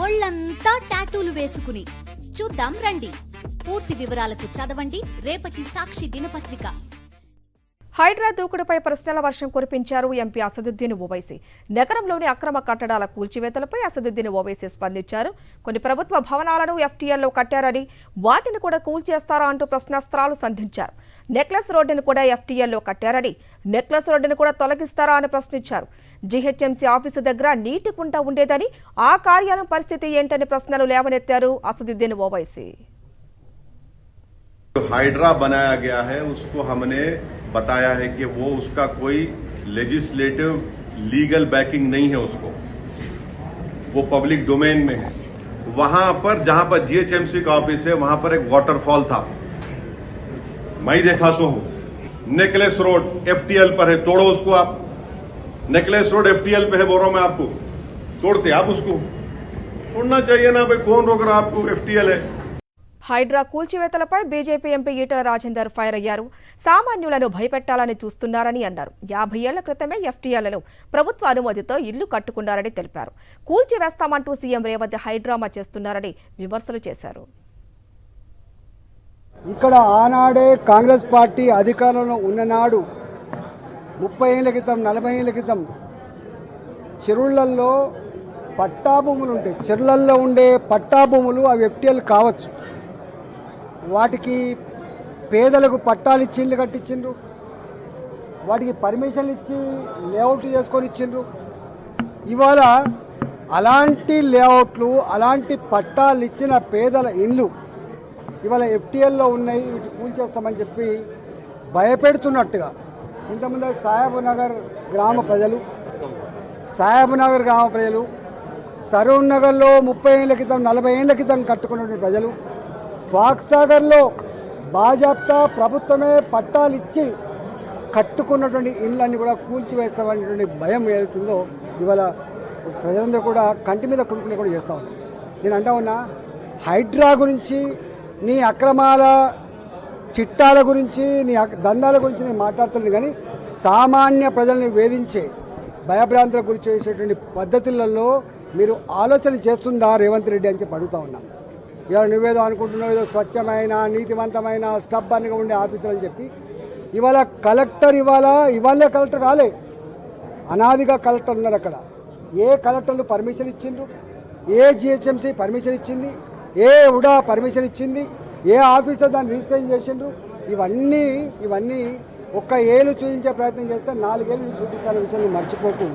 ఒళ్ళంతా టాటూలు వేసుకుని చూద్దాం రండి. పూర్తి వివరాలకు చదవండి రేపటి సాక్షి దినపత్రిక. హైడ్రా దూకుడుపై ప్రశ్నల వర్షం కురిపించారు ఎంపీ అసదుద్దీన్ ఓవైసీ. నగరంలోని అక్రమ కట్టడాల కూల్చివేతలపై అసదుద్దీన్ ఓవైసీ స్పందించారు. కొన్ని ప్రభుత్వ భవనాలను ఎఫ్టీఎల్లో కట్టారని వాటిని కూడా కూల్చేస్తారా అంటూ ప్రశ్నాస్త్రాలు సంధించారు. నెక్లెస్ రోడ్డును కూడా ఎఫ్టీఎల్లో కట్టారని నెక్లెస్ రోడ్డును కూడా తొలగిస్తారా అని ప్రశ్నించారు. జీహెచ్ఎంసీ ఆఫీసు దగ్గర నీటి కుంట ఉండేదని ఆ కార్యాలయం పరిస్థితి ఏంటని ప్రశ్నలు లేవనెత్తారు అసదుద్దీన్ ఓవైసీ. हाइड्रा बनाया गया है उसको हमने बताया है कि वो उसका कोई लेजिस्लेटिव लीगल बैकिंग नहीं है, उसको वो पब्लिक डोमेन में है। वहां पर जहां पर जीएचएमसी का ऑफिस है वहां पर एक वाटरफॉल था, मैं ही देखा सो हूं। नेकलेस रोड एफटीएल पर है, तोड़ो उसको आप। नेकलेस रोड एफटीएल पे है, बोल रहा हूं मैं आपको, तोड़ते आप उसको। तोड़ना चाहिए ना भाई, कौन रोक रहा आपको, एफटीएल है। హైడ్రా కూల్చివేతలపై BJP MP Etela Rajender fire అయ్యారు. సామాన్యులను భయపెట్టాలని చూస్తున్నారని అన్నారు. 50 ఏళ్ల క్రితమే ఎఫ్టీఎల్లను ప్రభుత్వ అనుమతితో ఇళ్లు కట్టుకున్నారని తెలిపారు. కూల్చివేస్తామంటూ సీఎం రేవంత్ హైడ్రామా చేస్తున్నారని విమర్శలు చేశారు. ఇక్కడ ఆనాడే కాంగ్రెస్ పార్టీ అధికారంలో ఉన్ననాడు 30 ఏళ్ల క్రితం 40 ఏళ్ల క్రితం చెరువులలో పట్టాభూములు ఉంటాయి. చెరువులలో ఉండే పట్టాభూములు అవి ఎఫ్టీఎల్ కావచ్చు. వాటికి పేదలకు పట్టాలు ఇచ్చి ఇల్లు కట్టించిండ్రు, వాటికి పర్మిషన్లు ఇచ్చి లేఅవుట్ చేసుకొని ఇచ్చిండ్రు. ఇవాళ అలాంటి లేఅవుట్లు అలాంటి పట్టాలు ఇచ్చిన పేదల ఇళ్ళు ఇవాళ ఎఫ్టీఎల్లో ఉన్నాయి, వీటి కూల్చేస్తామని చెప్పి భయపెడుతున్నట్టుగా ఇంతకుముందు సాహెబ్నగర్ గ్రామ ప్రజలు సరూర్ నగర్లో 30 ఏళ్ల క్రితం 40 ఏళ్ల క్రితం కట్టుకున్నటువంటి ప్రజలు, ఫాక్సాగర్లో బాజాప్తా ప్రభుత్వమే పట్టాలు ఇచ్చి కట్టుకున్నటువంటి ఇళ్ళన్నీ కూడా కూల్చివేస్తామనేటువంటి భయం ఏదైతుందో ఇవాళ ప్రజలందరూ కూడా కంటి మీద కునుకునే కూడా చేస్తూ ఉన్నారు. నేను అంటా ఉన్నా, హైడ్రా గురించి, నీ అక్రమాల చిట్టాల గురించి, నీ దందాల గురించి నేను మాట్లాడుతున్నాను, కానీ సామాన్య ప్రజల్ని వేధించే భయభ్రాంతులకు గురి చేసేటువంటి పద్ధతులలో మీరు ఆలోచన చేస్తుందా రేవంత్ రెడ్డి అని చెప్పి అడుగుతూ ఉన్నాం. ఇవాళ నువ్వేదో అనుకుంటున్నావు, ఏదో స్వచ్ఛమైన నీతివంతమైన స్టబ్బన్గా ఉండే ఆఫీసర్ అని చెప్పి ఇవాళ కలెక్టర్ ఇవాళే కలెక్టర్ రాలే, అనాదిగా కలెక్టర్ ఉన్నారు అక్కడ. ఏ కలెక్టర్లు పర్మిషన్ ఇచ్చిండ్రు, ఏ జిహెచ్ఎంసీ పర్మిషన్ ఇచ్చింది, ఏ ఉడా పర్మిషన్ ఇచ్చింది, ఏ ఆఫీసర్ దాన్ని రిజిస్ట్రేషన్ చేసిండ్రు, ఇవన్నీ ఒక్క ఏళ్ళు చూపించే ప్రయత్నం చేస్తే 4 ఏళ్ళు చూపిస్తానే విషయాన్ని మర్చిపోకు.